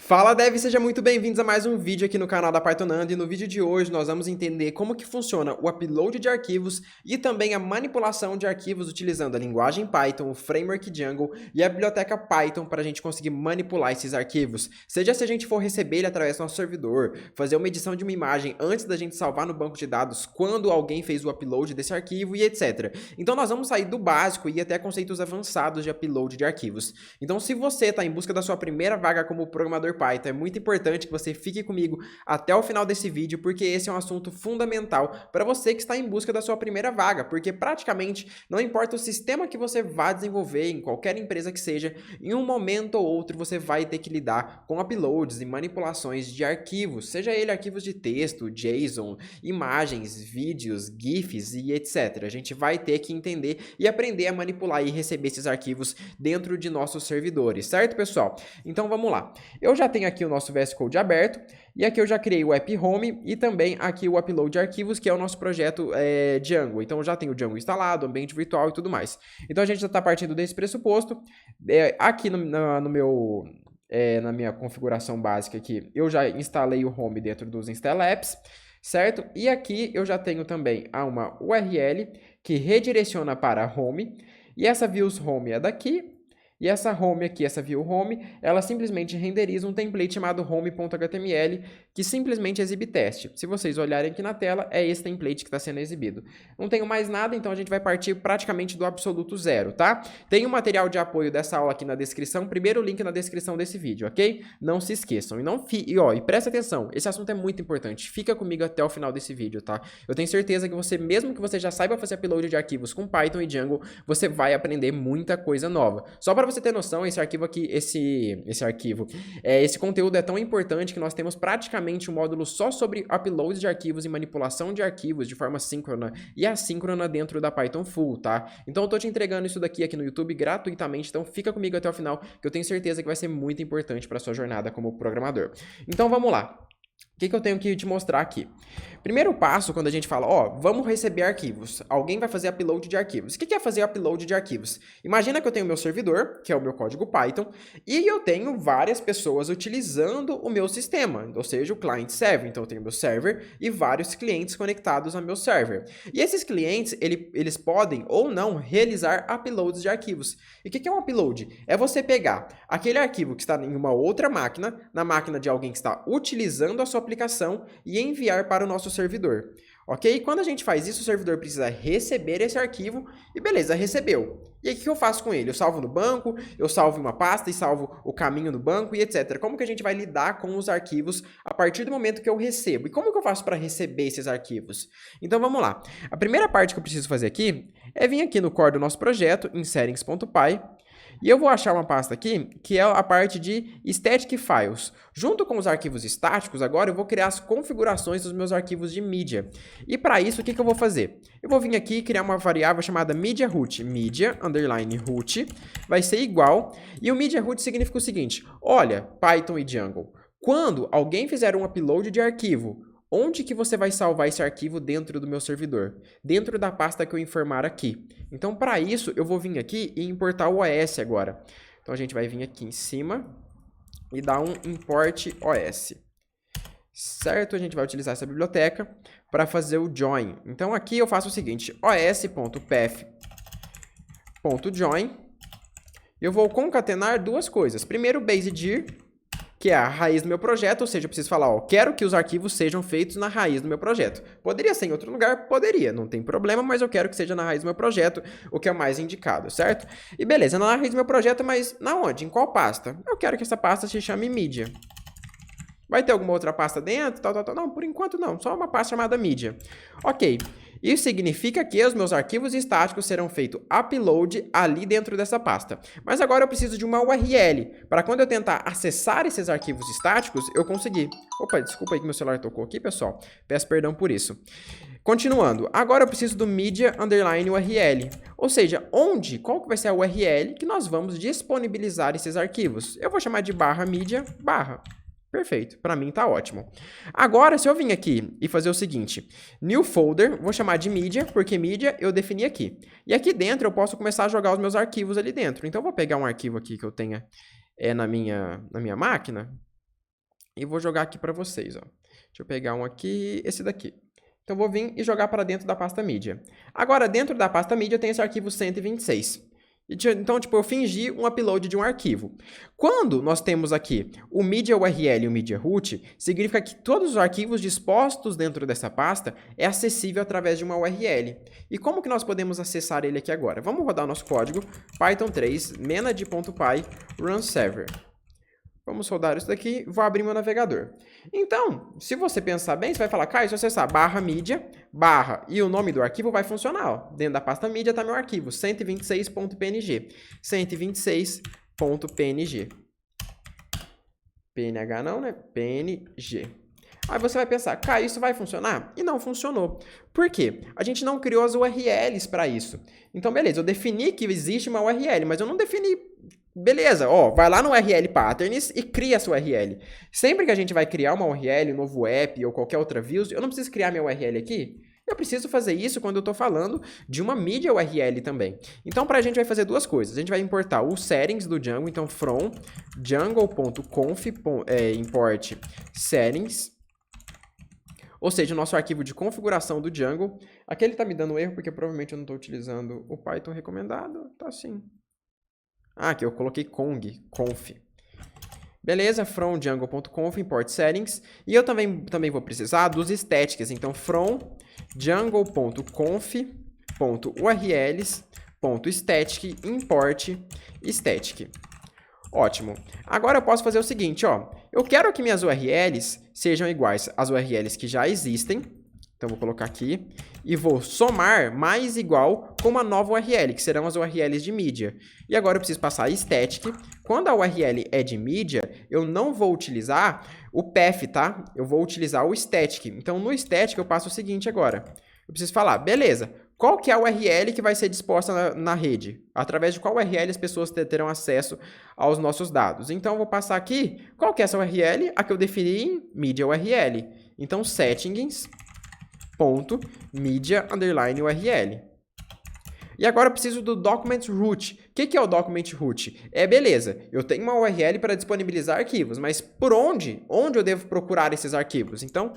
Fala Dev, seja muito bem-vindos a mais um vídeo aqui no canal da Pythonando, e no vídeo de hoje nós vamos entender como que funciona o upload de arquivos e também a manipulação de arquivos utilizando a linguagem Python, o framework Django e a biblioteca Python para a gente conseguir manipular esses arquivos. Seja se a gente for receber ele através do nosso servidor, fazer uma edição de uma imagem antes da gente salvar no banco de dados, quando alguém fez o upload desse arquivo e etc. Então nós vamos sair do básico e ir até conceitos avançados de upload de arquivos. Então se você está em busca da sua primeira vaga como programador Python, é muito importante que você fique comigo até o final desse vídeo, porque esse é um assunto fundamental para você que está em busca da sua primeira vaga, porque praticamente não importa o sistema que você vá desenvolver em qualquer empresa que seja, em um momento ou outro você vai ter que lidar com uploads e manipulações de arquivos, seja ele arquivos de texto, JSON, imagens, vídeos, GIFs e etc. A gente vai ter que entender e aprender a manipular e receber esses arquivos dentro de nossos servidores, certo, pessoal? Então vamos lá. Eu já tenho aqui o nosso VS Code aberto, e aqui eu já criei o App Home e também aqui o Upload de Arquivos, que é o nosso projeto Django. Então eu já tenho o Django instalado, ambiente virtual e tudo mais. Então a gente já está partindo desse pressuposto. Aqui na minha configuração básica aqui, eu já instalei o Home dentro dos Install Apps, certo? E aqui eu já tenho também uma URL que redireciona para Home, e essa views Home é daqui. E essa home aqui, essa view home, ela simplesmente renderiza um template chamado home.html, que simplesmente exibe teste. Se vocês olharem aqui na tela, é esse template que está sendo exibido. Não tenho mais nada, então a gente vai partir praticamente do absoluto zero, tá? Tem um material de apoio dessa aula aqui na descrição, primeiro link na descrição desse vídeo, ok? Não se esqueçam. E presta atenção, esse assunto é muito importante. Fica comigo até o final desse vídeo, tá? Eu tenho certeza que você, mesmo que você já saiba fazer upload de arquivos com Python e Django, você vai aprender muita coisa nova. Só para você ter noção, esse arquivo aqui, esse conteúdo é tão importante que nós temos praticamente um módulo só sobre upload de arquivos e manipulação de arquivos de forma síncrona e assíncrona dentro da Python Full, tá? Então eu tô te entregando isso daqui no YouTube gratuitamente, então fica comigo até o final, que eu tenho certeza que vai ser muito importante para sua jornada como programador. Então vamos lá. O que eu tenho que te mostrar aqui? Primeiro passo, quando a gente fala, vamos receber arquivos. Alguém vai fazer upload de arquivos. O que é fazer upload de arquivos? Imagina que eu tenho o meu servidor, que é o meu código Python, e eu tenho várias pessoas utilizando o meu sistema, ou seja, o client server. Então eu tenho o meu server e vários clientes conectados ao meu server. E esses clientes, eles podem ou não realizar uploads de arquivos. E o que é um upload? É você pegar aquele arquivo que está em uma outra máquina, na máquina de alguém que está utilizando a sua aplicação, e enviar para o nosso servidor, ok? E quando a gente faz isso, o servidor precisa receber esse arquivo e beleza, recebeu. E aí o que eu faço com ele? Eu salvo no banco, eu salvo em uma pasta e salvo o caminho no banco e etc. Como que a gente vai lidar com os arquivos a partir do momento que eu recebo? E como que eu faço para receber esses arquivos? Então vamos lá. A primeira parte que eu preciso fazer aqui é vir aqui no core do nosso projeto, em settings.py, e eu vou achar uma pasta aqui, que é a parte de Static Files. Junto com os arquivos estáticos, agora eu vou criar as configurações dos meus arquivos de mídia. E para isso, o que eu vou fazer? Eu vou vir aqui e criar uma variável chamada MediaRoot. Media_root vai ser igual. E o MediaRoot significa o seguinte: olha, Python e Django, quando alguém fizer um upload de arquivo, onde que você vai salvar esse arquivo dentro do meu servidor? Dentro da pasta que eu informar aqui. Então, para isso, eu vou vir aqui e importar o OS agora. Então, a gente vai vir aqui em cima e dar um import OS. Certo? A gente vai utilizar essa biblioteca para fazer o join. Então, aqui eu faço o seguinte, os.path.join. Eu vou concatenar duas coisas. Primeiro, base_dir, que é a raiz do meu projeto, ou seja, eu preciso falar, quero que os arquivos sejam feitos na raiz do meu projeto. Poderia ser em outro lugar? Poderia, não tem problema, mas eu quero que seja na raiz do meu projeto, o que é o mais indicado, certo? E beleza, na raiz do meu projeto, mas na onde? Em qual pasta? Eu quero que essa pasta se chame mídia. Vai ter alguma outra pasta dentro? Não, por enquanto não, só uma pasta chamada mídia. Ok. Isso significa que os meus arquivos estáticos serão feitos upload ali dentro dessa pasta. Mas agora eu preciso de uma URL, para quando eu tentar acessar esses arquivos estáticos, eu conseguir. Opa, desculpa aí que meu celular tocou aqui, pessoal. Peço perdão por isso. Continuando, agora eu preciso do media_url, ou seja, qual que vai ser a URL que nós vamos disponibilizar esses arquivos? Eu vou chamar de /media/. Perfeito, para mim tá ótimo. Agora, se eu vim aqui e fazer o seguinte, new folder, vou chamar de mídia, porque mídia eu defini aqui. E aqui dentro eu posso começar a jogar os meus arquivos ali dentro. Então, eu vou pegar um arquivo aqui que eu tenha na minha máquina. e vou jogar aqui para vocês, ó. Deixa eu pegar um aqui, esse daqui. Então, vou vir e jogar para dentro da pasta mídia. Agora, dentro da pasta mídia, tem esse arquivo 126. Então, tipo, eu fingi um upload de um arquivo. Quando nós temos aqui o media URL e o media root, significa que todos os arquivos dispostos dentro dessa pasta é acessível através de uma URL. E como que nós podemos acessar ele aqui agora? Vamos rodar o nosso código, python 3, menad.py, run server. Vamos rodar isso daqui, vou abrir meu navegador. Então, se você pensar bem, você vai falar, Caio, se eu acessar barra mídia, barra, e o nome do arquivo vai funcionar. Ó. Dentro da pasta mídia está meu arquivo, 126.png. 126.png. PNH não, né? PNG. Aí você vai pensar, Caio, isso vai funcionar? E não funcionou. Por quê? A gente não criou as URLs para isso. Então, beleza, eu defini que existe uma URL, mas eu não defini... Beleza, ó, vai lá no URL Patterns e cria essa URL. Sempre que a gente vai criar uma URL, um novo app ou qualquer outra views, eu não preciso criar minha URL aqui. Eu preciso fazer isso quando eu estou falando de uma mídia URL também. Então, para a gente vai fazer duas coisas. A gente vai importar o settings do Django, então from django.conf import settings, ou seja, o nosso arquivo de configuração do Django. Aqui ele está me dando erro porque provavelmente eu não estou utilizando o Python recomendado. Tá sim. Ah, aqui eu coloquei conf. Beleza, from django.conf, import settings. E eu também vou precisar dos statics. Então, from django.conf.urls.static import static. Ótimo. Agora eu posso fazer o seguinte, ó. Eu quero que minhas URLs sejam iguais às URLs que já existem. Então, vou colocar aqui e vou somar mais igual com uma nova URL, que serão as URLs de mídia. E agora eu preciso passar static. Quando a URL é de mídia, eu não vou utilizar o path, tá? Eu vou utilizar o static. Então, no static, eu passo o seguinte agora. Eu preciso falar, beleza, qual que é a URL que vai ser disposta na rede? Através de qual URL as pessoas terão acesso aos nossos dados? Então, eu vou passar aqui, qual que é essa URL? A que eu defini em mídia URL. Então, settings.media_URL. E agora eu preciso do document root. O que é o document root? Beleza, eu tenho uma URL para disponibilizar arquivos, mas por onde? Onde eu devo procurar esses arquivos? Então,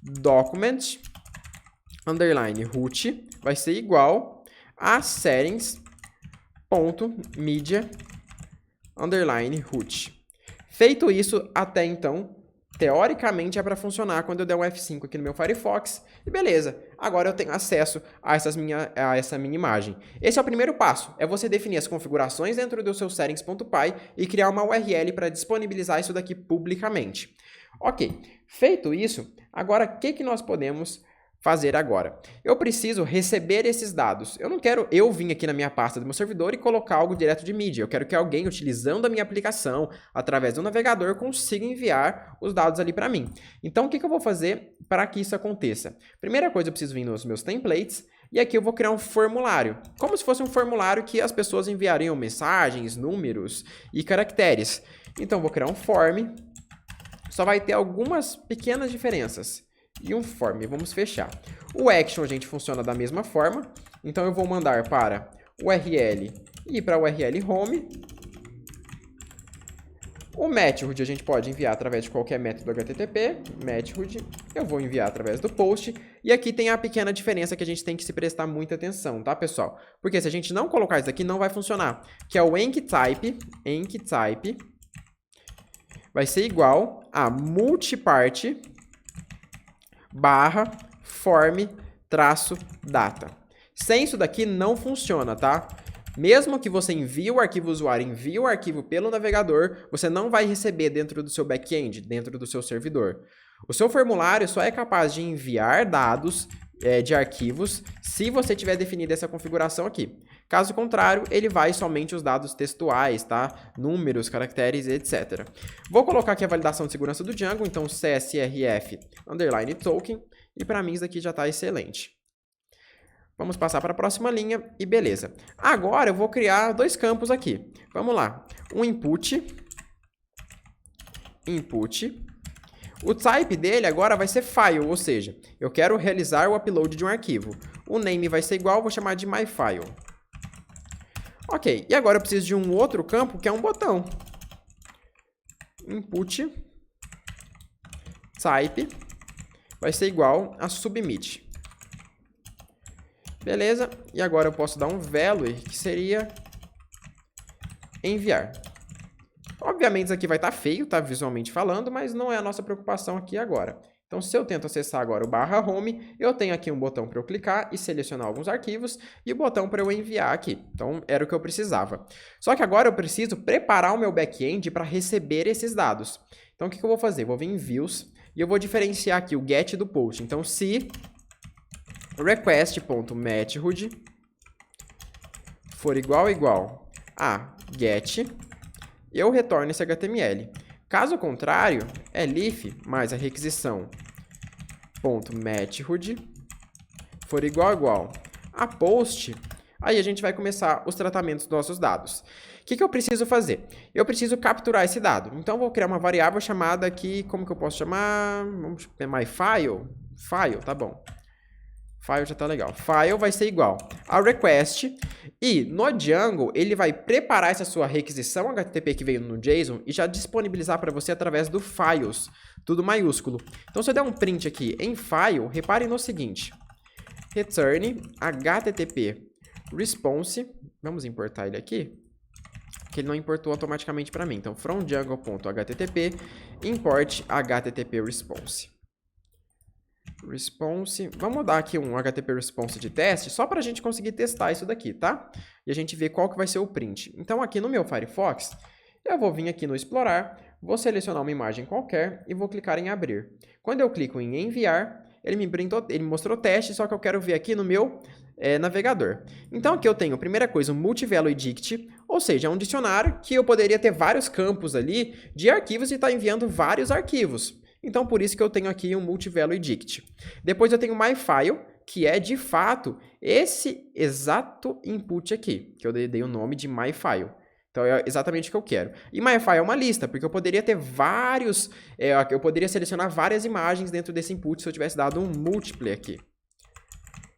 document_root vai ser igual a settings.media_root. Feito isso, até então, teoricamente é para funcionar quando eu der um F5 aqui no meu Firefox. E beleza, agora eu tenho acesso a essa minha imagem. Esse é o primeiro passo, é você definir as configurações dentro do seu settings.py e criar uma URL para disponibilizar isso daqui publicamente. Ok, feito isso, agora o que nós podemos fazer agora? Eu preciso receber esses dados. Eu não quero eu vir aqui na minha pasta do meu servidor e colocar algo direto de mídia. Eu quero que alguém, utilizando a minha aplicação, através do navegador, consiga enviar os dados ali para mim. Então, o que eu vou fazer para que isso aconteça? Primeira coisa, eu preciso vir nos meus templates e aqui eu vou criar um formulário. Como se fosse um formulário que as pessoas enviariam mensagens, números e caracteres. Então, eu vou criar um form. Só vai ter algumas pequenas diferenças. E um form, vamos fechar. O action, gente, funciona da mesma forma. Então, eu vou mandar para URL e para URL home. O method a gente pode enviar através de qualquer método HTTP. Method, eu vou enviar através do post. E aqui tem a pequena diferença que a gente tem que se prestar muita atenção, tá, pessoal? Porque se a gente não colocar isso aqui, não vai funcionar. Que é o enctype vai ser igual a multipart /form-data. Sem isso daqui não funciona, tá? Mesmo que você envie o arquivo usuário, envie o arquivo pelo navegador, você não vai receber dentro do seu back-end, dentro do seu servidor. O seu formulário só é capaz de enviar dados de arquivos se você tiver definido essa configuração aqui. Caso contrário, ele vai somente os dados textuais, tá? Números, caracteres, etc. Vou colocar aqui a validação de segurança do Django, então CSRF_token, e para mim isso aqui já está excelente. Vamos passar para a próxima linha e beleza. Agora eu vou criar dois campos aqui. Vamos lá. Um input. O type dele agora vai ser file, ou seja, eu quero realizar o upload de um arquivo. O name vai ser igual, vou chamar de myfile. Ok, e agora eu preciso de um outro campo que é um botão. Input type vai ser igual a submit. Beleza? E agora eu posso dar um value, que seria enviar. Obviamente isso aqui vai estar feio, tá? Visualmente falando, mas não é a nossa preocupação aqui agora. Então, se eu tento acessar agora o /home, eu tenho aqui um botão para eu clicar e selecionar alguns arquivos e o botão para eu enviar aqui. Então, era o que eu precisava. Só que agora eu preciso preparar o meu back-end para receber esses dados. Então, o que eu vou fazer? Vou vir em Views e eu vou diferenciar aqui o get do post. Então, se request.method for igual a get, eu retorno esse HTML. Caso contrário, elif mais a requisição .method for igual a post, aí a gente vai começar os tratamentos dos nossos dados. O que eu preciso fazer? Eu preciso capturar esse dado. Então, vou criar uma variável chamada aqui, como que eu posso chamar? Vamos chamar myFile? File, tá bom. File já tá legal. File vai ser igual a request e no Django ele vai preparar essa sua requisição HTTP que veio no JSON e já disponibilizar para você através do files, tudo maiúsculo. Então se eu der um print aqui em file, reparem no seguinte, return HTTP response, vamos importar ele aqui, que ele não importou automaticamente para mim. Então from django.http import HTTP response. Response, vamos dar aqui um HTTP response de teste, só para a gente conseguir testar isso daqui, tá? E a gente ver qual que vai ser o print. Então aqui no meu Firefox, eu vou vir aqui no explorar, vou selecionar uma imagem qualquer e vou clicar em abrir. Quando eu clico em enviar, ele me mostrou teste, só que eu quero ver aqui no meu navegador. Então aqui eu tenho, a primeira coisa, um multivalue dict, ou seja, um dicionário que eu poderia ter vários campos ali de arquivos e estar enviando vários arquivos. Então, por isso que eu tenho aqui um multivalue dict. Depois eu tenho myFile, que é, de fato, esse exato input aqui, que eu dei o nome de myFile. Então, é exatamente o que eu quero. E myFile é uma lista, porque eu poderia ter vários... eu poderia selecionar várias imagens dentro desse input se eu tivesse dado um multiply aqui.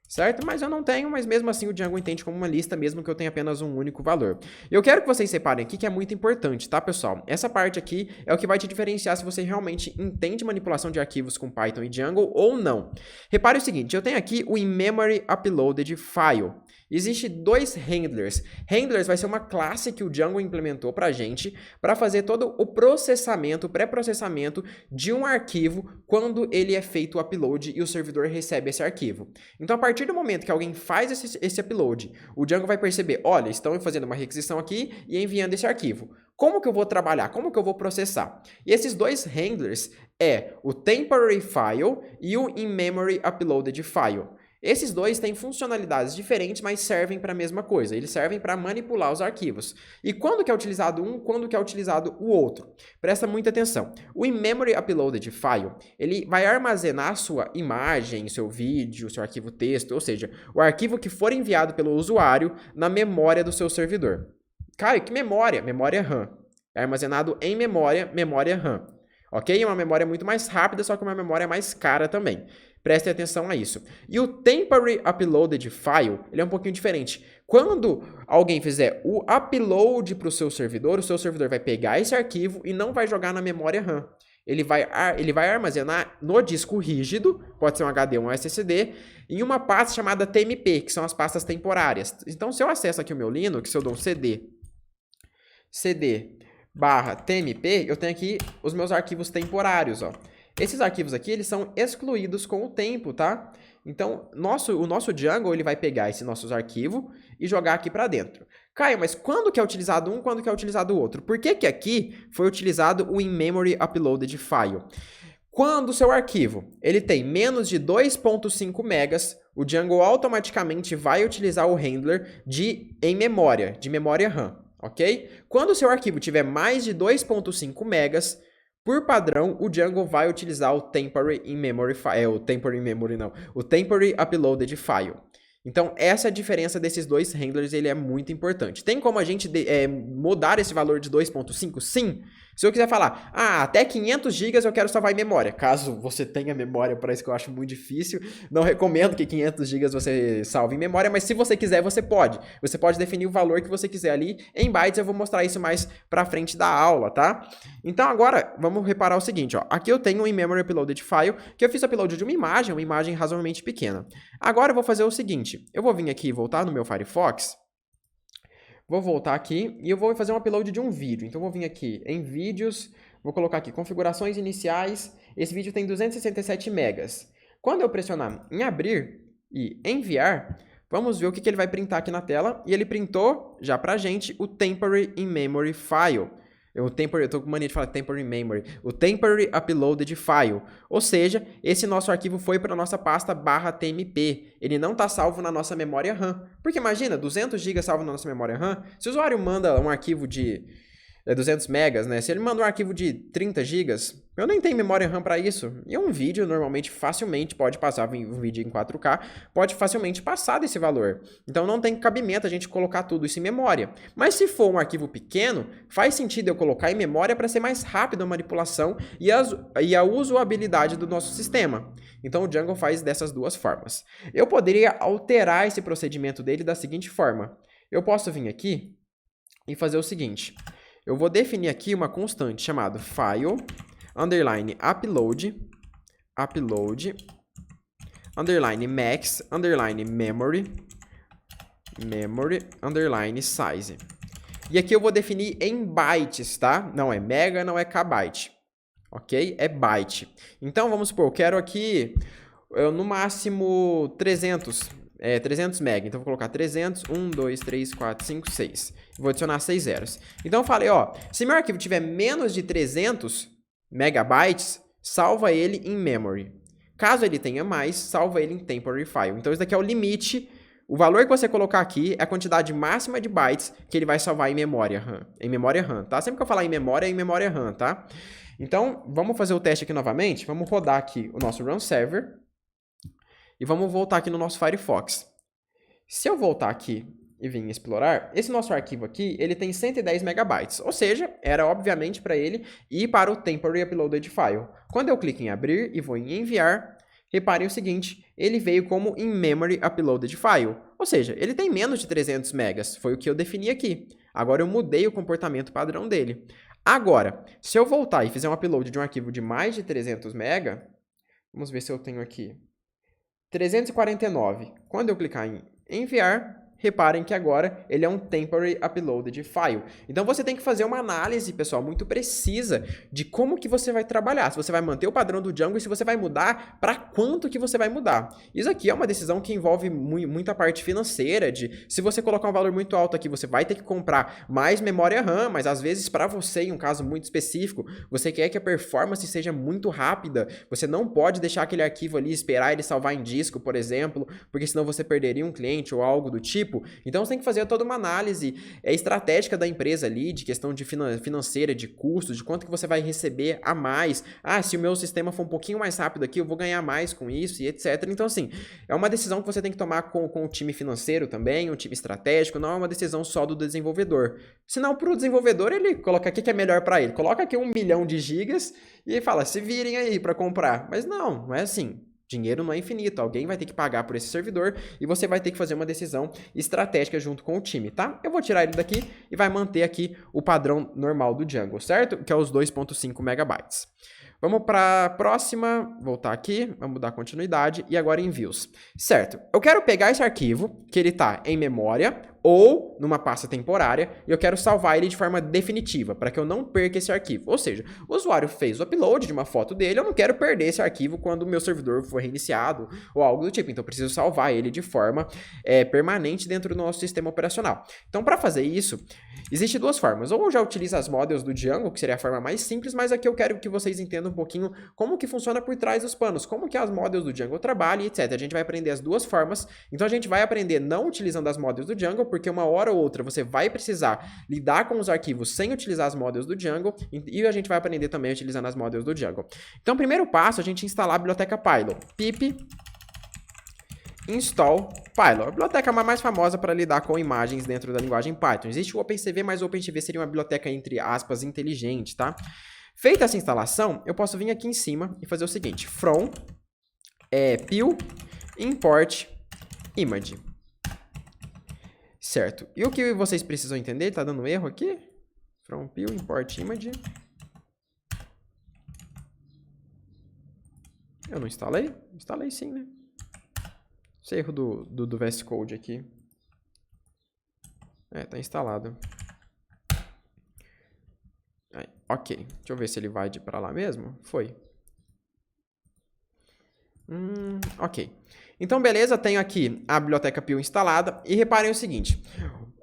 Certo? Mas eu não tenho, mas mesmo assim o Django entende como uma lista, mesmo que eu tenha apenas um único valor. Eu quero que vocês separem aqui que é muito importante, tá, pessoal? Essa parte aqui é o que vai te diferenciar se você realmente entende manipulação de arquivos com Python e Django ou não. Repare o seguinte, eu tenho aqui o in-memory uploaded file. Existem dois handlers. Handlers vai ser uma classe que o Django implementou pra gente para fazer todo o processamento, o pré-processamento de um arquivo quando ele é feito o upload e o servidor recebe esse arquivo. Então, a partir do momento que alguém faz esse upload, o Django vai perceber, olha, estão fazendo uma requisição aqui e enviando esse arquivo. Como que eu vou trabalhar? Como que eu vou processar? E esses dois handlers é o temporary file e o in-memory uploaded file. Esses dois têm funcionalidades diferentes, mas servem para a mesma coisa. Eles servem para manipular os arquivos. E quando que é utilizado um, quando que é utilizado o outro? Presta muita atenção. O in-memory uploaded file, ele vai armazenar sua imagem, seu vídeo, seu arquivo texto, ou seja, o arquivo que for enviado pelo usuário na memória do seu servidor. Caio, que memória? Memória RAM. É armazenado em memória RAM. Ok? É uma memória muito mais rápida, só que uma memória mais cara também. Prestem atenção a isso. E o temporary uploaded file, ele é um pouquinho diferente. Quando alguém fizer o upload para o seu servidor vai pegar esse arquivo e não vai jogar na memória RAM. Ele vai armazenar no disco rígido, pode ser um HD ou um SSD, em uma pasta chamada TMP, que são as pastas temporárias. Então, se eu acesso aqui o meu Linux, se eu dou um cd/tmp, eu tenho aqui os meus arquivos temporários, ó. Esses arquivos aqui, eles são excluídos com o tempo, tá? Então, o nosso Django, ele vai pegar esse nosso arquivo e jogar aqui para dentro. Caio, mas quando que é utilizado um, quando que é utilizado o outro? Por que que aqui foi utilizado o in-memory uploaded file? Quando o seu arquivo, ele tem menos de 2.5 megas, o Django automaticamente vai utilizar o handler de memória RAM, ok? Quando o seu arquivo tiver mais de 2.5 megas, por padrão, o Django vai utilizar o temporary uploaded file. Então, essa é a diferença desses dois handlers, ele é muito importante. Tem como a gente mudar esse valor de 2.5? Sim. Se eu quiser falar, até 500 GB eu quero salvar em memória, caso você tenha memória para isso, que eu acho muito difícil, não recomendo que 500 GB você salve em memória, mas se você quiser, você pode. Você pode definir o valor que você quiser ali em bytes, eu vou mostrar isso mais pra frente da aula, tá? Então agora, vamos reparar o seguinte, ó. Aqui eu tenho um in-memory uploaded file, que eu fiz upload de uma imagem razoavelmente pequena. Agora eu vou fazer o seguinte, eu vou vir aqui e voltar no meu Firefox, vou voltar aqui e eu vou fazer um upload de um vídeo. Então, eu vou vir aqui em vídeos, vou colocar aqui configurações iniciais. Esse vídeo tem 267 megas. Quando eu pressionar em abrir e enviar, vamos ver o que ele vai printar aqui na tela. E ele printou já pra gente o temporary in-memory file. Eu tô com mania de falar temporary memory. O temporary uploaded file. Ou seja, esse nosso arquivo foi para a nossa pasta /tmp. Ele não está salvo na nossa memória RAM. Porque imagina, 200 GB salvo na nossa memória RAM. Se o usuário manda um arquivo de 200 megas, né? Se ele manda um arquivo de 30 GB, eu nem tenho memória RAM para isso. E um vídeo, normalmente, facilmente pode passar, um vídeo em 4K, pode facilmente passar desse valor. Então, não tem cabimento a gente colocar tudo isso em memória. Mas se for um arquivo pequeno, faz sentido eu colocar em memória para ser mais rápido a manipulação e a usabilidade do nosso sistema. Então, o Django faz dessas duas formas. Eu poderia alterar esse procedimento dele da seguinte forma. Eu posso vir aqui e fazer o seguinte. Eu vou definir aqui uma constante chamada file, underline upload, underline max, underline memory, underline size. E aqui eu vou definir em bytes, tá? Não é mega, não é kbyte, ok? É byte. Então, vamos supor, eu quero aqui, no máximo 300 MB. Então, eu vou colocar 300, 1, 2, 3, 4, 5, 6. Vou adicionar 6 zeros. Então, eu falei, ó, se meu arquivo tiver menos de 300 megabytes, salva ele em memory. Caso ele tenha mais, salva ele em temporary file. Então, isso daqui é o limite. O valor que você colocar aqui é a quantidade máxima de bytes que ele vai salvar em memória RAM. Tá? Sempre que eu falar em memória RAM, tá? Então, vamos fazer o teste aqui novamente. Vamos rodar aqui o nosso run server. E vamos voltar aqui no nosso Firefox. Se eu voltar aqui e vir explorar, esse nosso arquivo aqui, ele tem 110 megabytes. Ou seja, era obviamente para ele ir para o temporary uploaded file. Quando eu clico em abrir e vou em enviar, reparem o seguinte, ele veio como in-memory uploaded file. Ou seja, ele tem menos de 300 megas. Foi o que eu defini aqui. Agora eu mudei o comportamento padrão dele. Agora, se eu voltar e fizer um upload de um arquivo de mais de 300 mega, vamos ver se eu tenho aqui. 349. Quando eu clicar em enviar, reparem que agora ele é um temporary uploaded file. Então você tem que fazer uma análise, pessoal, muito precisa de como que você vai trabalhar. Se você vai manter o padrão do Django e se você vai mudar, para quanto que você vai mudar. Isso aqui é uma decisão que envolve muita parte financeira, de se você colocar um valor muito alto aqui, você vai ter que comprar mais memória RAM, mas às vezes para você, em um caso muito específico, você quer que a performance seja muito rápida, você não pode deixar aquele arquivo ali, esperar ele salvar em disco, por exemplo, porque senão você perderia um cliente ou algo do tipo. Então, você tem que fazer toda uma análise estratégica da empresa ali, de questão de financeira, de custos, de quanto que você vai receber a mais. Se o meu sistema for um pouquinho mais rápido aqui, eu vou ganhar mais com isso e etc. Então, assim, é uma decisão que você tem que tomar com o time financeiro também, o time estratégico, não é uma decisão só do desenvolvedor. Senão, para o desenvolvedor, ele coloca aqui que é melhor para ele. Coloca aqui 1 milhão de gigas e fala, se virem aí para comprar. Mas não é assim. Dinheiro não é infinito, alguém vai ter que pagar por esse servidor e você vai ter que fazer uma decisão estratégica junto com o time, tá? Eu vou tirar ele daqui e vai manter aqui o padrão normal do Django, certo? Que é os 2.5 megabytes. Vamos para a próxima, voltar aqui, vamos dar continuidade e agora em views. Certo, eu quero pegar esse arquivo, que ele está em memória ou numa pasta temporária, e eu quero salvar ele de forma definitiva, para que eu não perca esse arquivo. Ou seja, o usuário fez o upload de uma foto dele, eu não quero perder esse arquivo quando o meu servidor for reiniciado ou algo do tipo, então eu preciso salvar ele de forma permanente dentro do nosso sistema operacional. Então, para fazer isso, existem duas formas. Ou eu já utilizo as models do Django, que seria a forma mais simples, mas aqui eu quero que vocês entendam um pouquinho como que funciona por trás dos panos, como que as models do Django trabalham, etc. A gente vai aprender as duas formas, então a gente vai aprender não utilizando as models do Django, porque uma hora ou outra você vai precisar lidar com os arquivos sem utilizar as models do Django, e a gente vai aprender também utilizando as models do Django. Então, primeiro passo, a gente instalar a biblioteca Pylon. Pip install Pylor, a biblioteca mais famosa para lidar com imagens dentro da linguagem Python. Existe o OpenCV, mas o OpenCV seria uma biblioteca, entre aspas, inteligente, tá? Feita essa instalação, eu posso vir aqui em cima e fazer o seguinte, from pil import image. Certo. E o que vocês precisam entender? Tá dando erro aqui? From pil import image. Eu não instalei? Instalei sim, né? Esse erro do VS Code aqui. Tá instalado. Aí, ok. Deixa eu ver se ele vai pra lá mesmo. Foi. Ok. Então, beleza, tenho aqui a biblioteca pil instalada. E reparem o seguinte.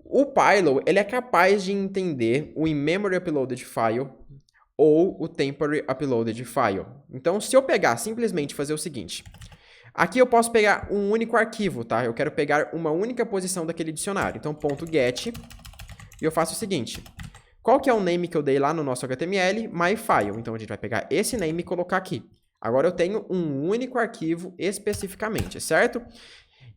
O Pylor, ele é capaz de entender o in-memory uploaded file ou o temporary uploaded file. Então, se eu pegar simplesmente fazer o seguinte... Aqui eu posso pegar um único arquivo, tá? Eu quero pegar uma única posição daquele dicionário. Então, .get, e eu faço o seguinte. Qual que é o name que eu dei lá no nosso HTML? MyFile. Então, a gente vai pegar esse name e colocar aqui. Agora, eu tenho um único arquivo especificamente, certo?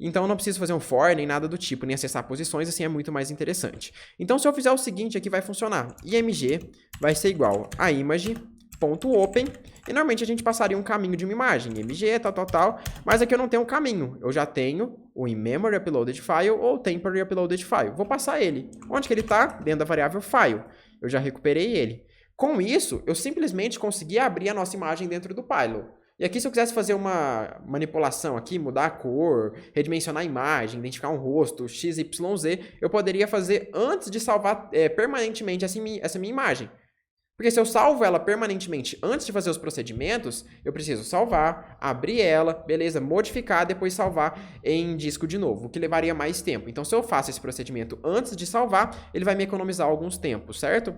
Então, eu não preciso fazer um for, nem nada do tipo, nem acessar posições, assim é muito mais interessante. Então, se eu fizer o seguinte, aqui vai funcionar. img vai ser igual a image.open, e normalmente a gente passaria um caminho de uma imagem, img, tal, mas aqui eu não tenho um caminho, eu já tenho o in-memory uploaded file ou temporary uploaded file. Vou passar ele. Onde que ele está? Dentro da variável file. Eu já recuperei ele. Com isso, eu simplesmente consegui abrir a nossa imagem dentro do Pylor. E aqui, se eu quisesse fazer uma manipulação aqui, mudar a cor, redimensionar a imagem, identificar um rosto, XYZ, eu poderia fazer antes de salvar permanentemente essa minha imagem. Porque se eu salvo ela permanentemente antes de fazer os procedimentos, eu preciso salvar, abrir ela, beleza, modificar, depois salvar em disco de novo, o que levaria mais tempo. Então, se eu faço esse procedimento antes de salvar, ele vai me economizar alguns tempos, certo?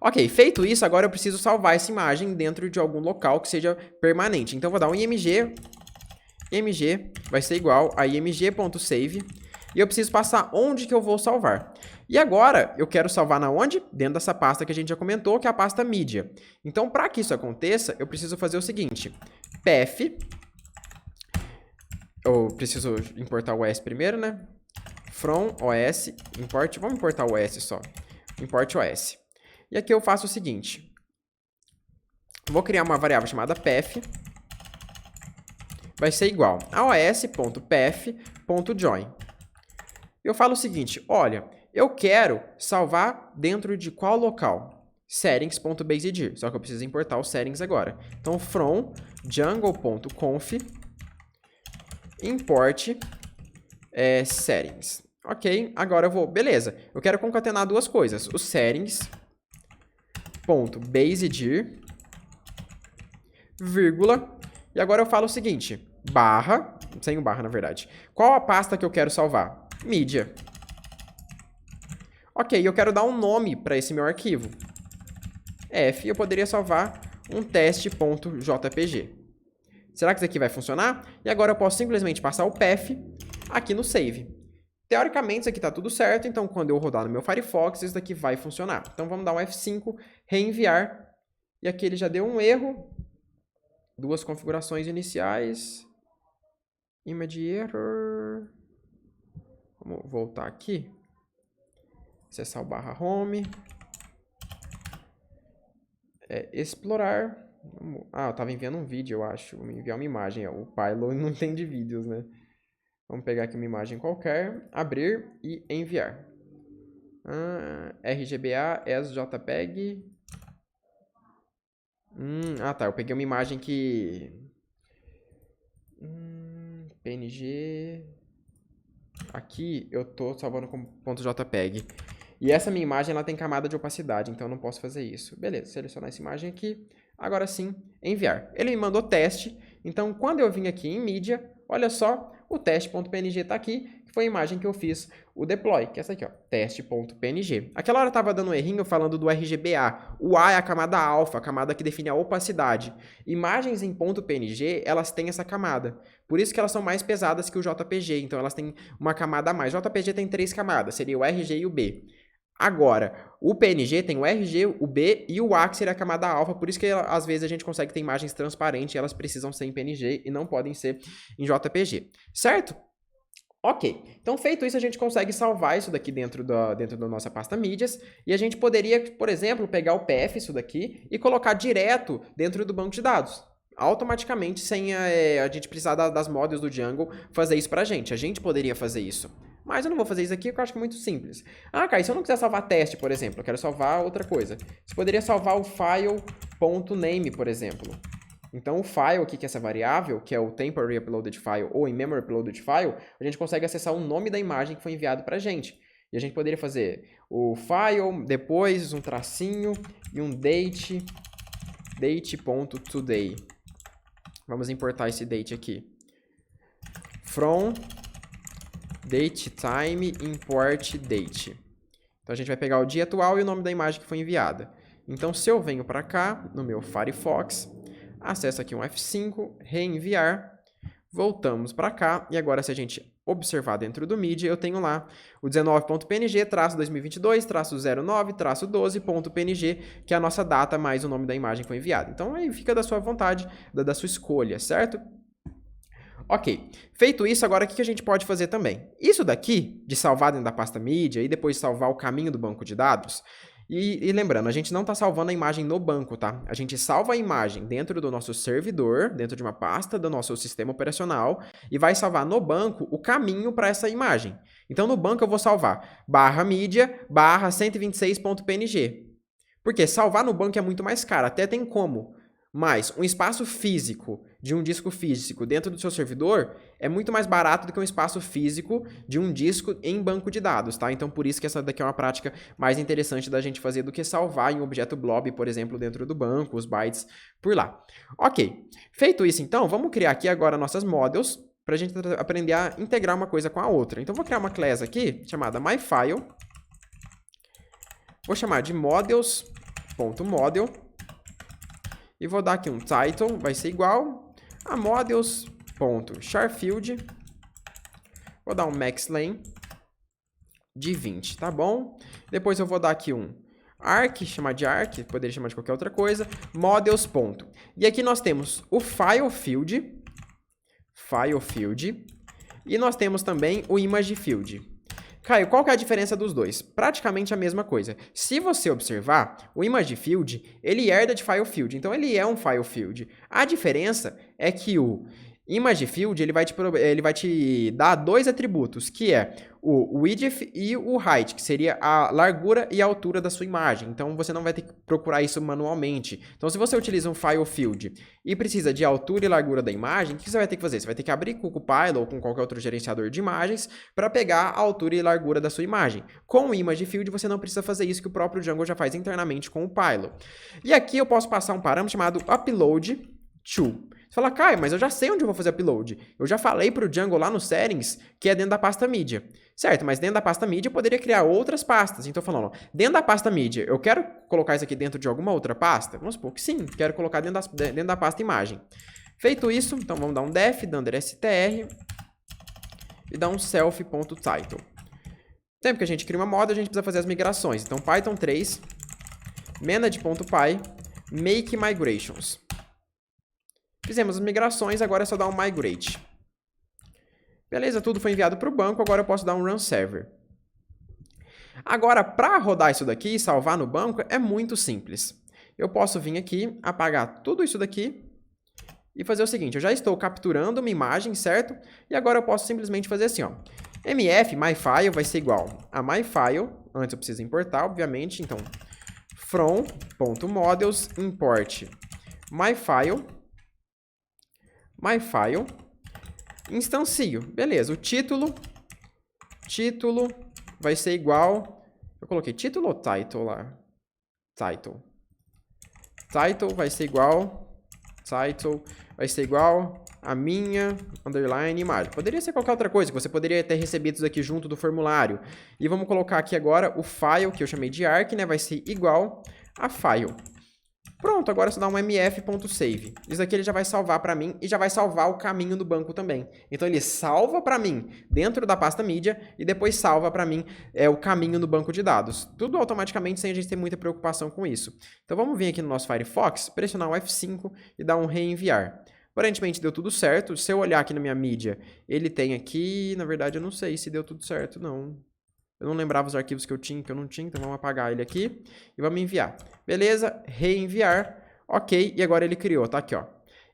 Ok, feito isso, agora eu preciso salvar essa imagem dentro de algum local que seja permanente. Então, eu vou dar um img vai ser igual a img.save, e eu preciso passar onde que eu vou salvar. E agora, eu quero salvar na onde? Dentro dessa pasta que a gente já comentou, que é a pasta mídia. Então, para que isso aconteça, eu preciso fazer o seguinte. path, eu preciso importar o OS primeiro, né? From OS, import, vamos importar o OS só. Import OS. E aqui eu faço o seguinte. Vou criar uma variável chamada path. Vai ser igual a os.path.join. Eu falo o seguinte, olha, eu quero salvar dentro de qual local? Settings.basedir, só que eu preciso importar os settings agora. Então, from jungle.conf import settings. Ok, agora eu vou, beleza, eu quero concatenar duas coisas, os settings.basedir, vírgula, e agora eu falo o seguinte, barra, sem o barra na verdade, qual a pasta que eu quero salvar? Mídia. Ok, eu quero dar um nome para esse meu arquivo. Eu poderia salvar um teste.jpg. Será que isso aqui vai funcionar? E agora eu posso simplesmente passar o path aqui no save. Teoricamente isso aqui está tudo certo, então quando eu rodar no meu Firefox, isso daqui vai funcionar. Então vamos dar um F5, reenviar. E aqui ele já deu um erro. Duas configurações iniciais. Image error. Vamos voltar aqui. Acessar o barra home. Explorar. Eu estava enviando um vídeo, eu acho. Vou enviar uma imagem. O Pylor não tem de vídeos, né? Vamos pegar aqui uma imagem qualquer. Abrir e enviar. RGBA, JPEG. Tá. Eu peguei uma imagem que... PNG... Aqui eu tô salvando como .jpeg. E essa minha imagem ela tem camada de opacidade, então eu não posso fazer isso. Beleza, selecionar essa imagem aqui. Agora sim, enviar. Ele me mandou teste, então quando eu vim aqui em mídia, olha só, o teste.png está aqui, que foi a imagem que eu fiz o deploy, que é essa aqui, ó, teste.png. Aquela hora estava dando um errinho falando do RGBA. O A é a camada alfa, a camada que define a opacidade. Imagens em .png, elas têm essa camada. Por isso que elas são mais pesadas que o JPG, então elas têm uma camada a mais. O JPG tem 3 camadas, seria o RG e o B. Agora, o PNG tem o RG, o B e o A, que seria a camada alfa, por isso que às vezes a gente consegue ter imagens transparentes e elas precisam ser em PNG e não podem ser em JPG, certo? Ok, então feito isso a gente consegue salvar isso daqui dentro da nossa pasta mídias e a gente poderia, por exemplo, pegar o PF isso daqui e colocar direto dentro do banco de dados. Automaticamente, sem a gente precisar das modules do Django fazer isso pra gente. A gente poderia fazer isso. Mas eu não vou fazer isso aqui porque eu acho que é muito simples. Ah, cara, e se eu não quiser salvar teste, por exemplo, eu quero salvar outra coisa. Você poderia salvar o file.name, por exemplo. Então, o file aqui, que é essa variável, que é o temporary uploaded file ou in-memory uploaded file, a gente consegue acessar o nome da imagem que foi enviado pra gente. E a gente poderia fazer o file, depois um tracinho e um date.today. Vamos importar esse date aqui. From datetime import date. Então, a gente vai pegar o dia atual e o nome da imagem que foi enviada. Então, se eu venho para cá, no meu Firefox, acesso aqui um F5, reenviar, voltamos para cá, e agora se a gente observar dentro do Media, eu tenho lá o 19.png, traço 2022, traço 09, traço 12.png, que é a nossa data mais o nome da imagem que foi enviada. Então, aí fica da sua vontade, da sua escolha, certo? Ok, feito isso, agora o que a gente pode fazer também? Isso daqui, de salvar dentro da pasta mídia e depois salvar o caminho do banco de dados, e lembrando, a gente não está salvando a imagem no banco, tá? A gente salva a imagem dentro do nosso servidor, dentro de uma pasta do nosso sistema operacional, e vai salvar no banco o caminho para essa imagem. Então, no banco eu vou salvar /media /126.png. Porque salvar no banco é muito mais caro, até tem como. Mas um espaço físico de um disco físico dentro do seu servidor é muito mais barato do que um espaço físico de um disco em banco de dados, tá? Então, por isso que essa daqui é uma prática mais interessante da gente fazer do que salvar em um objeto blob, por exemplo, dentro do banco, os bytes por lá. Ok, feito isso então, vamos criar aqui agora nossas models para a gente aprender a integrar uma coisa com a outra. Então, vou criar uma class aqui chamada myFile. Vou chamar de models.model. E vou dar aqui um title, vai ser igual a models.charfield. Vou dar um maxLength de 20, tá bom? Depois eu vou dar aqui um arc, chamar de arc, poderia chamar de qualquer outra coisa, models. E aqui nós temos o fileField, e nós temos também o imageField. Caio, qual que é a diferença dos dois? Praticamente a mesma coisa. Se você observar, o imageField, ele herda de fileField, então ele é um fileField. A diferença é que o imageField, ele vai te dar dois atributos, que é o width e o height, que seria a largura e a altura da sua imagem. Então, você não vai ter que procurar isso manualmente. Então, se você utiliza um fileField e precisa de altura e largura da imagem, o que você vai ter que fazer? Você vai ter que abrir com o Copilot ou com qualquer outro gerenciador de imagens para pegar a altura e largura da sua imagem. Com o imageField, você não precisa fazer isso, que o próprio Django já faz internamente com o Pilot. E aqui eu posso passar um parâmetro chamado upload to. Você fala, Caio, mas eu já sei onde eu vou fazer upload. Eu já falei para o Django lá no settings que é dentro da pasta mídia. Certo, mas dentro da pasta mídia eu poderia criar outras pastas. Então, falando, dentro da pasta mídia, eu quero colocar isso aqui dentro de alguma outra pasta? Vamos supor que sim, quero colocar dentro da pasta imagem. Feito isso, então vamos dar um def, $str, e dar um self.title. Sempre que a gente cria uma moda, a gente precisa fazer as migrações. Então, Python 3, manage.py, make migrations. Fizemos as migrações, agora é só dar um migrate. Beleza, tudo foi enviado para o banco, agora eu posso dar um run server. Agora, para rodar isso daqui e salvar no banco, é muito simples. Eu posso vir aqui, apagar tudo isso daqui e fazer o seguinte, eu já estou capturando uma imagem, certo? E agora eu posso simplesmente fazer assim, ó. mf, myFile, vai ser igual a myFile, antes eu preciso importar, obviamente, então, from.models import myFile, instancio, beleza, o título vai ser igual, eu coloquei título ou title lá? Title vai ser igual a minha underline imagem. Poderia ser qualquer outra coisa, que você poderia ter recebido isso aqui junto do formulário. E vamos colocar aqui agora o file, que eu chamei de arc, né, vai ser igual a file. Pronto, agora você dá um mf.save. Isso aqui ele já vai salvar para mim e já vai salvar o caminho do banco também. Então ele salva para mim dentro da pasta mídia e depois salva para mim o caminho no banco de dados. Tudo automaticamente sem a gente ter muita preocupação com isso. Então vamos vir aqui no nosso Firefox, pressionar o F5 e dar um reenviar. Aparentemente deu tudo certo. Se eu olhar aqui na minha mídia, ele tem aqui... Na verdade eu não sei se deu tudo certo, não. Eu não lembrava os arquivos que eu tinha, que eu não tinha, então vamos apagar ele aqui e vamos enviar. Beleza, reenviar, ok, e agora ele criou, tá aqui, ó.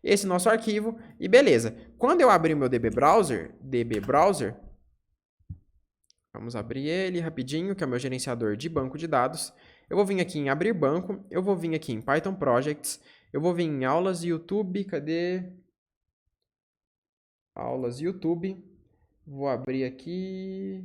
Esse nosso arquivo, e beleza. Quando eu abrir o meu DB Browser, vamos abrir ele rapidinho, que é o meu gerenciador de banco de dados. Eu vou vir aqui em abrir banco, eu vou vir aqui em Python Projects, eu vou vir em aulas YouTube, cadê? Aulas YouTube, vou abrir aqui...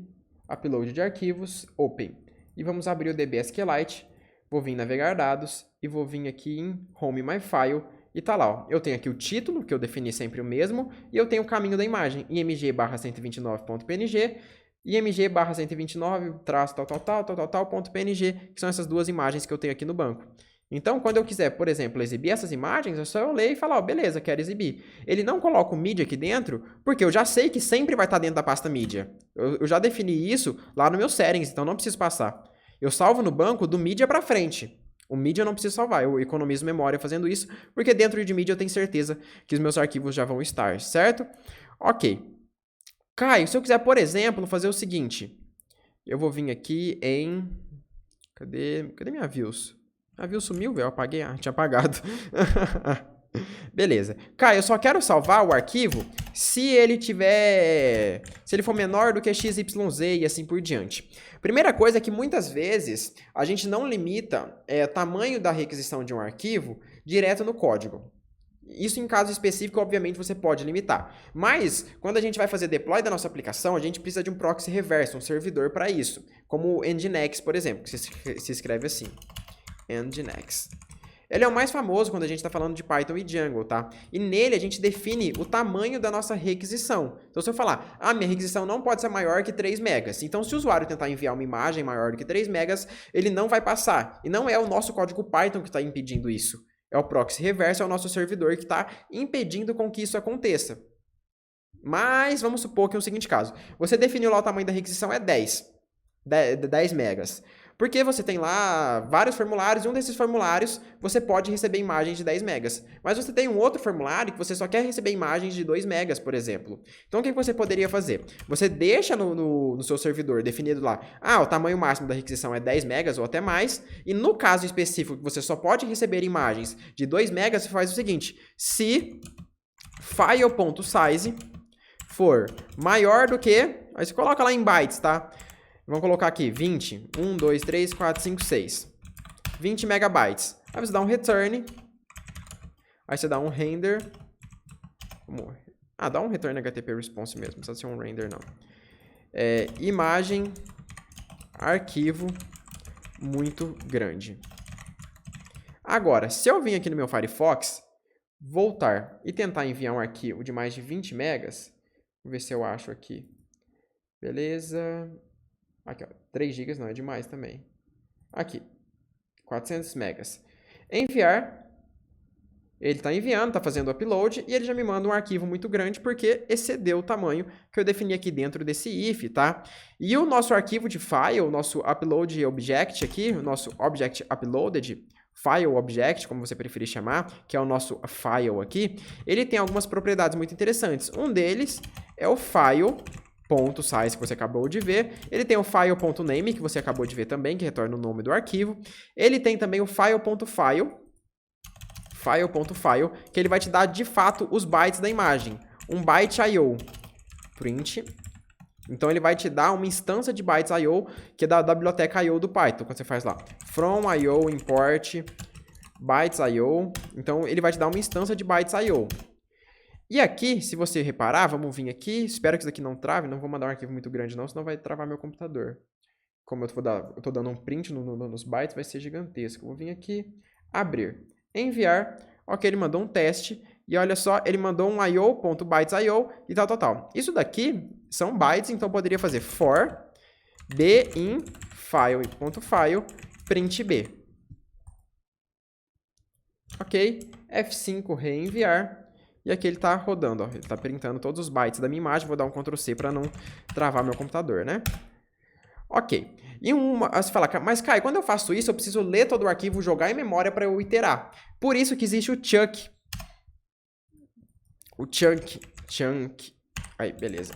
Upload de arquivos, Open. E vamos abrir o DB SQLite. Vou vir em navegar dados e vou vir aqui em Home My File. E tá lá, ó. Eu tenho aqui o título, que eu defini sempre o mesmo, e eu tenho o caminho da imagem, img/129.png, img/129, traço tal.png, que são essas duas imagens que eu tenho aqui no banco. Então, quando eu quiser, por exemplo, exibir essas imagens, é só eu ler e falar, ó, beleza, quero exibir. Ele não coloca o mídia aqui dentro, porque eu já sei que sempre vai estar dentro da pasta mídia. Eu já defini isso lá no meu settings, então não preciso passar. Eu salvo no banco do mídia para frente. O mídia eu não preciso salvar, eu economizo memória fazendo isso, porque dentro de mídia eu tenho certeza que os meus arquivos já vão estar, certo? Ok. Caio, se eu quiser, por exemplo, fazer o seguinte, eu vou vir aqui em... Cadê minha views? A view sumiu, velho. Eu apaguei. Ah, tinha apagado. Beleza. Cara, eu só quero salvar o arquivo se ele tiver... Se ele for menor do que XYZ e assim por diante. Primeira coisa é que muitas vezes a gente não limita o tamanho da requisição de um arquivo direto no código. Isso em caso específico, obviamente, você pode limitar. Mas, quando a gente vai fazer deploy da nossa aplicação, a gente precisa de um proxy reverso, um servidor para isso. Como o Nginx, por exemplo, que se escreve assim. Nginx. Ele é o mais famoso quando a gente está falando de Python e Django, tá? E nele a gente define o tamanho da nossa requisição. Então, se eu falar, minha requisição não pode ser maior que 3 megas. Então, se o usuário tentar enviar uma imagem maior do que 3 megas, ele não vai passar. E não é o nosso código Python que está impedindo isso. É o proxy reverso, é o nosso servidor que está impedindo com que isso aconteça. Mas, vamos supor que é o seguinte caso. Você definiu lá o tamanho da requisição é 10 megas. Porque você tem lá vários formulários, e um desses formulários você pode receber imagens de 10 megas. Mas você tem um outro formulário que você só quer receber imagens de 2 megas, por exemplo. Então, o que você poderia fazer? Você deixa no seu servidor definido lá, o tamanho máximo da requisição é 10 megas ou até mais, e no caso específico que você só pode receber imagens de 2 megas, você faz o seguinte, se file.size for maior do que... Aí você coloca lá em bytes, tá? Vamos colocar aqui 20. 1, 2, 3, 4, 5, 6. 20 megabytes. Aí você dá um return. Aí você dá um render. Dá um return HTTP response mesmo. Não precisa ser um render, não. Imagem. Arquivo. Muito grande. Agora, se eu vim aqui no meu Firefox, voltar e tentar enviar um arquivo de mais de 20 megas. Vou ver se eu acho aqui. Beleza. Aqui, ó, 3 GB não é demais também. Aqui, 400 megas. Enviar. Ele está enviando, está fazendo o upload e ele já me manda um arquivo muito grande porque excedeu o tamanho que eu defini aqui dentro desse if, tá? E o nosso arquivo de file, o nosso upload object aqui, o nosso object uploaded, file object, como você preferir chamar, que é o nosso file aqui, ele tem algumas propriedades muito interessantes. Um deles é o file.size que você acabou de ver. Ele tem o file.name, que você acabou de ver também, que retorna o nome do arquivo. Ele tem também o file.file, que ele vai te dar, de fato, os bytes da imagem. Um byte IO, print. Então, ele vai te dar uma instância de bytes IO, que é da biblioteca IO do Python, quando você faz lá. From IO import bytes IO. Então, ele vai te dar uma instância de bytes IO. E aqui, se você reparar, vamos vir aqui, espero que isso aqui não trave, não vou mandar um arquivo muito grande não, senão vai travar meu computador. Como eu estou dando um print nos bytes, vai ser gigantesco. Vou vir aqui, abrir, enviar, ok, ele mandou um teste, e olha só, ele mandou um io.bytes.io e tal. Isso daqui são bytes, então eu poderia fazer for bin.file print b. Ok, F5 reenviar. E aqui ele tá rodando, ó. Ele tá printando todos os bytes da minha imagem. Vou dar um Ctrl C para não travar meu computador, né? Ok. E você fala, mas Caio, quando eu faço isso, eu preciso ler todo o arquivo, jogar em memória para eu iterar. Por isso que existe o chunk. O chunk. Aí, beleza.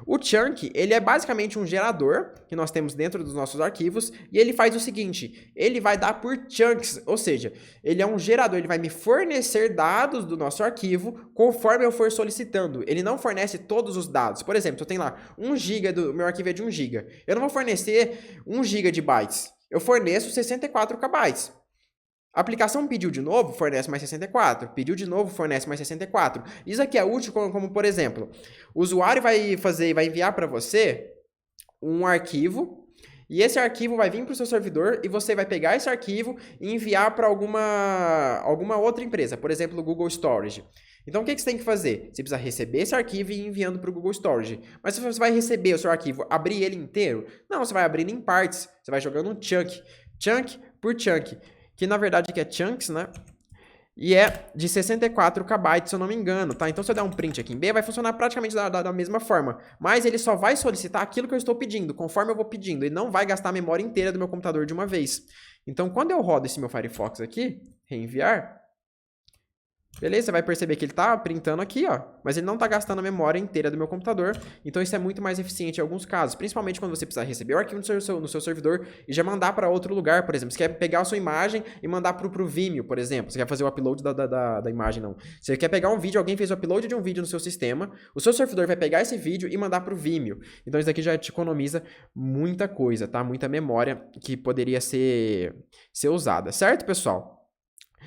O chunk, ele é basicamente um gerador que nós temos dentro dos nossos arquivos e ele faz o seguinte, ele vai dar por chunks, ou seja, ele é um gerador, ele vai me fornecer dados do nosso arquivo conforme eu for solicitando. Ele não fornece todos os dados. Por exemplo, eu tenho lá 1 GB, meu arquivo é de 1 GB. Eu não vou fornecer 1 GB de bytes, eu forneço 64 KB. A aplicação pediu de novo, fornece mais 64. Pediu de novo, fornece mais 64. Isso aqui é útil como por exemplo, o usuário vai enviar para você um arquivo e esse arquivo vai vir para o seu servidor e você vai pegar esse arquivo e enviar para alguma outra empresa, por exemplo, o Google Storage. Então, o que você tem que fazer? Você precisa receber esse arquivo e ir enviando para o Google Storage. Mas se você vai receber o seu arquivo, abrir ele inteiro? Não, você vai abrir em partes. Você vai jogando um chunk. Chunk por chunk. Que na verdade aqui é chunks, né? E é de 64 KB, se eu não me engano, tá? Então se eu der um print aqui em B, vai funcionar praticamente da mesma forma. Mas ele só vai solicitar aquilo que eu estou pedindo, conforme eu vou pedindo. Ele não vai gastar a memória inteira do meu computador de uma vez. Então quando eu rodo esse meu Firefox aqui, reenviar, beleza? Você vai perceber que ele tá printando aqui, ó, mas ele não tá gastando a memória inteira do meu computador, então isso é muito mais eficiente em alguns casos, principalmente quando você precisar receber o arquivo no seu servidor e já mandar para outro lugar, por exemplo, você quer pegar a sua imagem e mandar pro Vimeo, por exemplo, você quer fazer o upload da imagem, não. Você quer pegar um vídeo, alguém fez o upload de um vídeo no seu sistema, o seu servidor vai pegar esse vídeo e mandar pro Vimeo, então isso daqui já te economiza muita coisa, tá? Muita memória que poderia ser usada, certo, pessoal?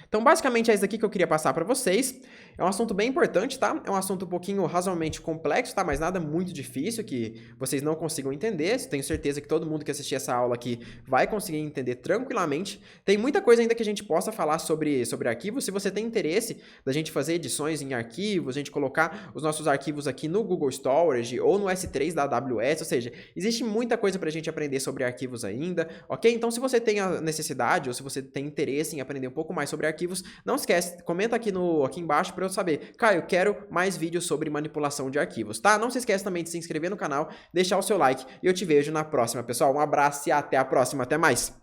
Então, basicamente, é isso aqui que eu queria passar para vocês. É um assunto bem importante, tá? É um assunto um pouquinho razoavelmente complexo, tá? Mas nada muito difícil que vocês não consigam entender. Tenho certeza que todo mundo que assistir essa aula aqui vai conseguir entender tranquilamente. Tem muita coisa ainda que a gente possa falar sobre arquivos. Se você tem interesse da gente fazer edições em arquivos, a gente colocar os nossos arquivos aqui no Google Storage ou no S3 da AWS, ou seja, existe muita coisa para a gente aprender sobre arquivos ainda, ok? Então, se você tem a necessidade ou se você tem interesse em aprender um pouco mais sobre arquivos, não esquece, comenta aqui embaixo para eu saber. Caio, quero mais vídeos sobre manipulação de arquivos, tá? Não se esquece também de se inscrever no canal, deixar o seu like e eu te vejo na próxima, pessoal. Um abraço e até a próxima. Até mais!